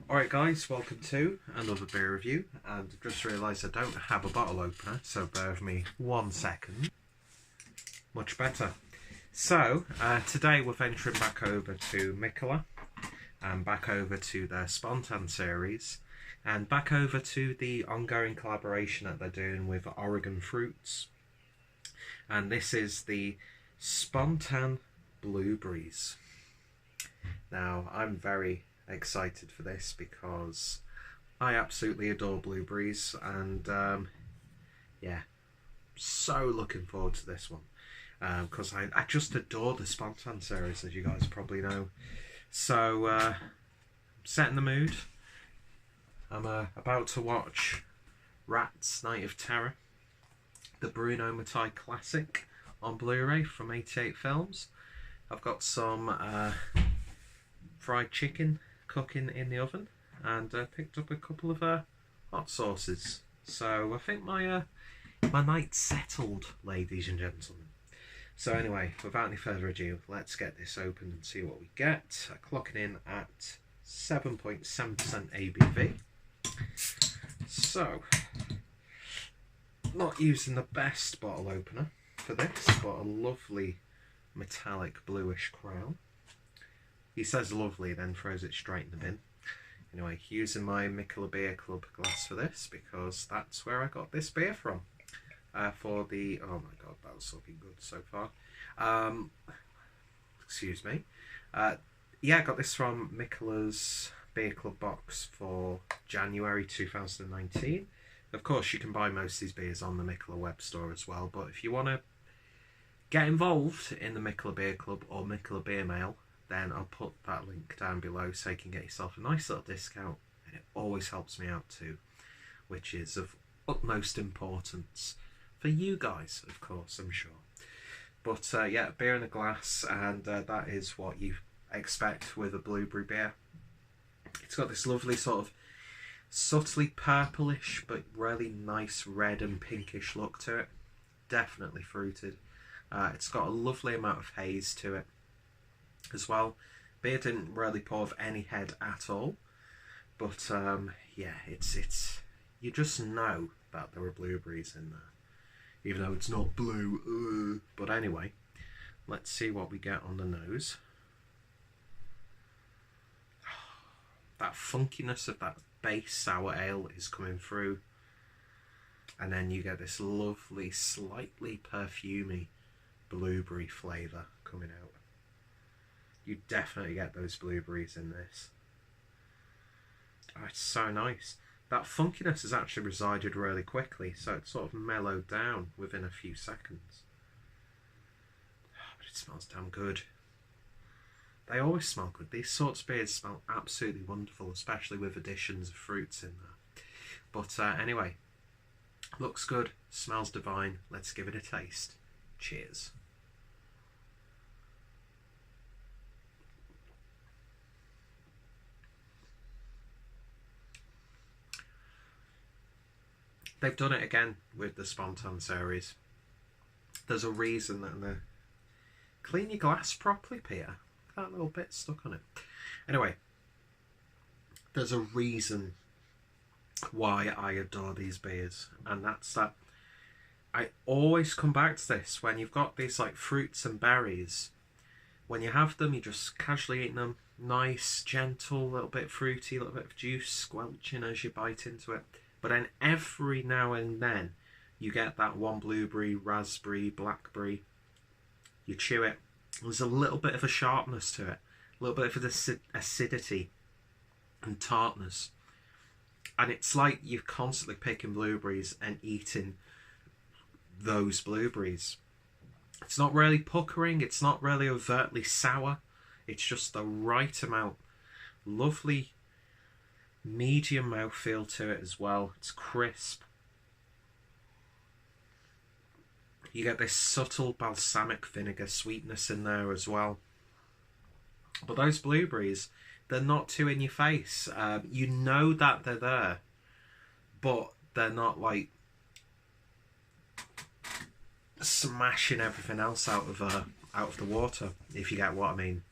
Alright guys, welcome to another beer review, and I've just realised I don't have a bottle opener, so bear with me 1 second. Much better. So, today we're venturing back over to Mikkeller, and back over to their Spontan series, and back over to the ongoing collaboration that they're doing with Oregon Fruits. And this is the Spontan Blueberries. Now, I'm very excited for this because I absolutely adore blueberries, and yeah, so looking forward to this one because I just adore the Spontan series, as you guys probably know. So setting the mood, I'm about to watch Rat's Night of Terror, the Bruno Mattei classic on Blu-ray from 88 Films. I've got some fried chicken cooking in the oven, and picked up a couple of hot sauces. So I think my night's settled, ladies and gentlemen. So anyway, without any further ado, let's get this open and see what we get. Clocking in at 7.7% ABV. So, not using the best bottle opener for this, but a lovely metallic bluish crown. He says lovely, then throws it straight in the bin. Anyway, using my Mikkeller Beer Club glass for this, because that's where I got this beer from. For the... oh my god, that was looking good so far. Excuse me. Yeah, I got this from Mikkeller's Beer Club box for January 2019. Of course, you can buy most of these beers on the Mikkeller web store as well, but if you want to get involved in the Mikkeller Beer Club or Mikkeller Beer Mail, then I'll put that link down below so you can get yourself a nice little discount, and it always helps me out too, which is of utmost importance for you guys, of course, I'm sure. But yeah, beer in a glass, and that is what you expect with a blueberry beer. It's got this lovely sort of subtly purplish but really nice red and pinkish look to it. Definitely fruited. It's got a lovely amount of haze to it as well. Beer didn't really pour with any head at all, but yeah, it's you just know that there are blueberries in there, even though it's not blue. But anyway, let's see what we get on the nose. That funkiness of that base sour ale is coming through, and then you get this lovely, slightly perfumey blueberry flavour coming out. You definitely get those blueberries in this. Oh, it's so nice. That funkiness has actually resided really quickly, so it's sort of mellowed down within a few seconds. But it smells damn good. They always smell good. These sorts of beers smell absolutely wonderful, especially with additions of fruits in there. But anyway, looks good, smells divine. Let's give it a taste. Cheers. They've done it again with the Spontan series. There's a reason that they clean your glass properly, Peter. That little bit stuck on it. Anyway, there's a reason why I adore these beers, and that's that I always come back to this when you've got these like fruits and berries. When you have them, you just casually eat them, nice, gentle, a little bit fruity, a little bit of juice squelching as you bite into it. But then every now and then you get that one blueberry, raspberry, blackberry. You chew it. There's a little bit of a sharpness to it, a little bit of acidity and tartness. And it's like you're constantly picking blueberries and eating those blueberries. It's not really puckering, it's not really overtly sour. It's just the right amount. Lovely medium mouthfeel to it as well. It's crisp. You get this subtle balsamic vinegar sweetness in there as well. But those blueberries, they're not too in your face. You know that they're there, but they're not like smashing everything else out of the water, if you get what I mean.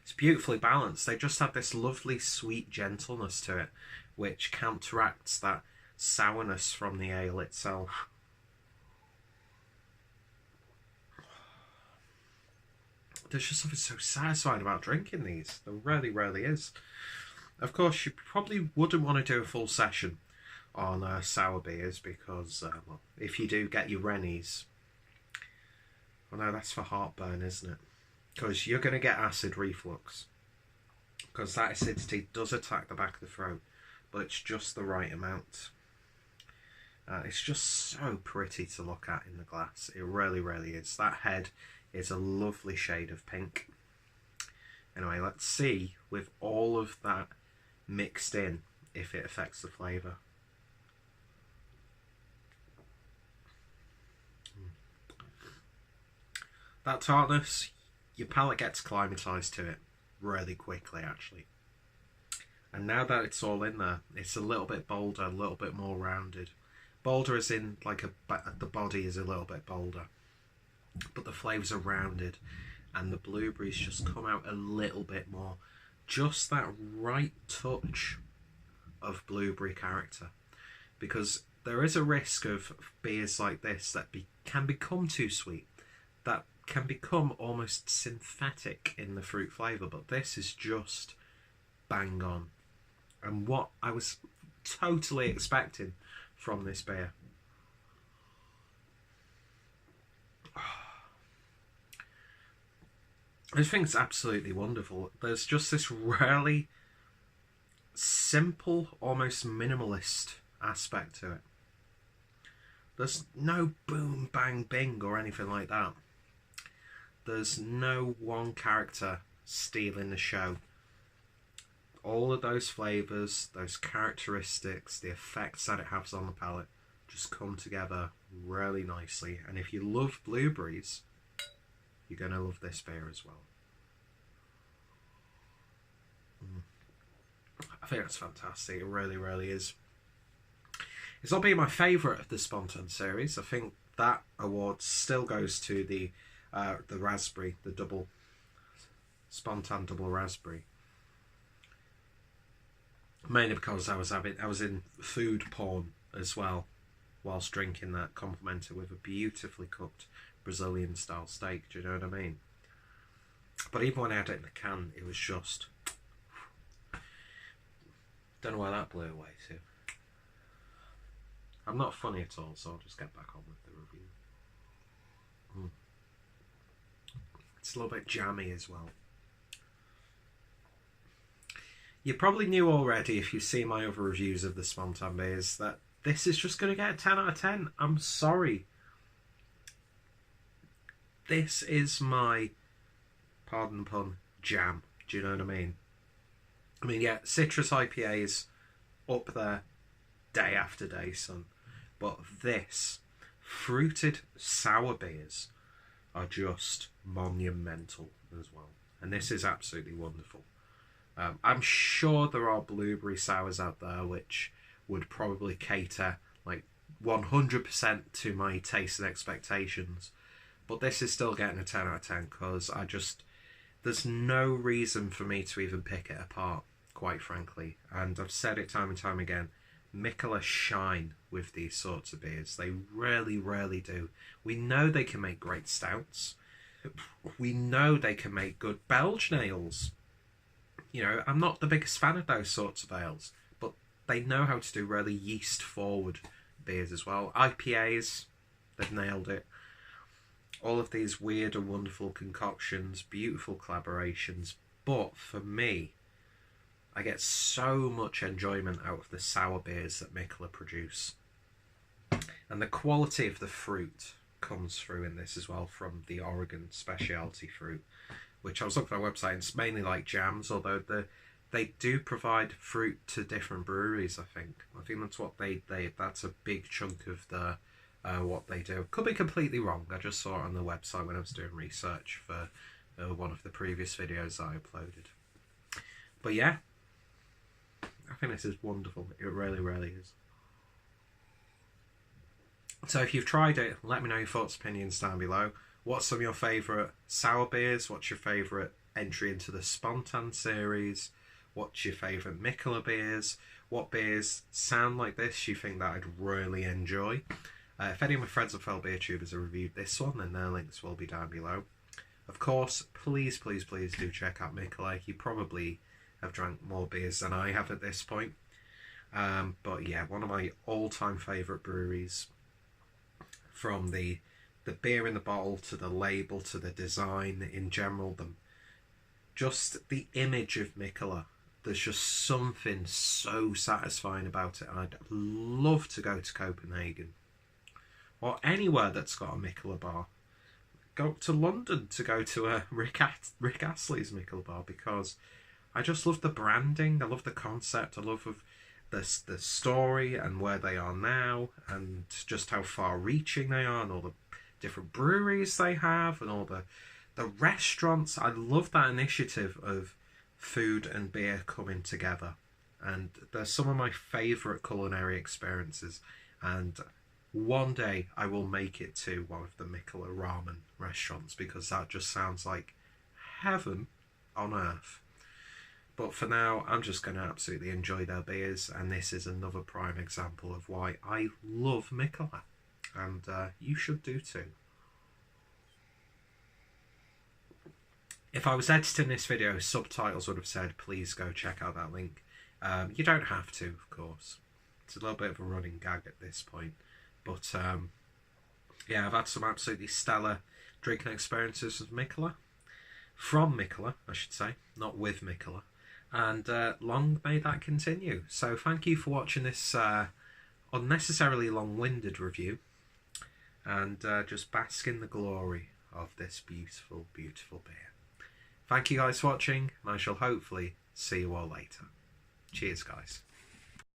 It's beautifully balanced. They just have this lovely sweet gentleness to it, which counteracts that sourness from the ale itself. There's just something so satisfying about drinking these. There really, really is. Of course, you probably wouldn't want to do a full session on sour beers because, well, if you do get your Rennies, well, no, that's for heartburn, isn't it? Because you're going to get acid reflux. Because that acidity does attack the back of the throat, but it's just the right amount. It's just so pretty to look at in the glass. It really, really is. That head is a lovely shade of pink. Anyway, let's see, with all of that mixed in, if it affects the flavour. That tartness, your palate gets acclimatised to it really quickly, actually. And now that it's all in there, it's a little bit bolder, a little bit more rounded. Bolder as in, like, the body is a little bit bolder, but the flavours are rounded, and the blueberries just come out a little bit more. Just that right touch of blueberry character, because there is a risk of beers like this that can become too sweet, that can become almost synthetic in the fruit flavour, but this is just bang on, and what I was totally expecting from this beer. I think it's absolutely wonderful. There's just this really simple, almost minimalist aspect to it. There's no boom, bang, bing or anything like that. There's no one character stealing the show. All of those flavours, those characteristics, the effects that it has on the palate just come together really nicely. And if you love blueberries, you're going to love this beer as well. I think that's fantastic. It really, really is. It's not being my favourite of the Spontan series. I think that award still goes to the raspberry, the double Spontan double raspberry. Mainly because I was in food porn as well whilst drinking that, complemented with a beautifully cooked Brazilian style steak. Do you know what I mean? But even when I had it in the can, it was just, don't know where that blew away to. I'm not funny at all, so I'll just get back on with the review. It's a little bit jammy as well. You probably knew already, if you've seen my other reviews of the Spontan beers, that this is just going to get a 10 out of 10. I'm sorry. This is my, pardon the pun, jam. Do you know what I mean? I mean, yeah, citrus IPAs up there day after day, son. But this, fruited sour beers, are just monumental as well. And this is absolutely wonderful. I'm sure there are blueberry sours out there which would probably cater like 100% to my taste and expectations. But this is still getting a 10 out of 10 because there's no reason for me to even pick it apart, quite frankly. And I've said it time and time again, Mikkeller shine with these sorts of beers. They really, really do. We know they can make great stouts. We know they can make good Belgian ales. You know, I'm not the biggest fan of those sorts of ales, but they know how to do really yeast-forward beers as well. IPAs, they've nailed it. All of these weird and wonderful concoctions, beautiful collaborations. But for me, I get so much enjoyment out of the sour beers that Mikkeller produce. And the quality of the fruit comes through in this as well, from the Oregon specialty fruit, which I was looking at their website, and it's mainly like jams, although they do provide fruit to different breweries, I think. I think that's what that's a big chunk of the what they do. Could be completely wrong. I just saw it on the website when I was doing research for one of the previous videos that I uploaded. But yeah, I think this is wonderful. It really, really is. So if you've tried it, let me know your thoughts, opinions down below. What's some of your favourite sour beers? What's your favourite entry into the Spontan series. What's your favourite Mikkeller beers? What beers sound like this you think that I'd really enjoy? If any of my friends and fellow beer tubers have reviewed this one, then their links will be down below. Of course, please do check out Mikkeller. You probably have drank more beers than I have at this point. But yeah, one of my all-time favourite breweries. From the beer in the bottle to the label to the design in general, just the image of Mikkeller. There's just something so satisfying about it. I'd love to go to Copenhagen or anywhere that's got a Mikkeller bar. Go to London to go to Rick Astley's Mikkeller bar, because I just love the branding. I love the concept. I love the story and where they are now, and just how far-reaching they are, and all the different breweries they have, and all the restaurants. I love that initiative of food and beer coming together, and they're some of my favourite culinary experiences. And one day I will make it to one of the Mikkeller ramen restaurants, because that just sounds like heaven on earth. But for now, I'm just going to absolutely enjoy their beers, and this is another prime example of why I love Mikkeller, and you should do too. If I was editing this video, subtitles would have said, please go check out that link. You don't have to, of course. It's a little bit of a running gag at this point. But yeah, I've had some absolutely stellar drinking experiences with Mikkeller. From Mikkeller, I should say, not with Mikkeller. And long may that continue. So thank you for watching this unnecessarily long-winded review. And just bask in the glory of this beautiful, beautiful beer. Thank you guys for watching, and I shall hopefully see you all later. Cheers, guys.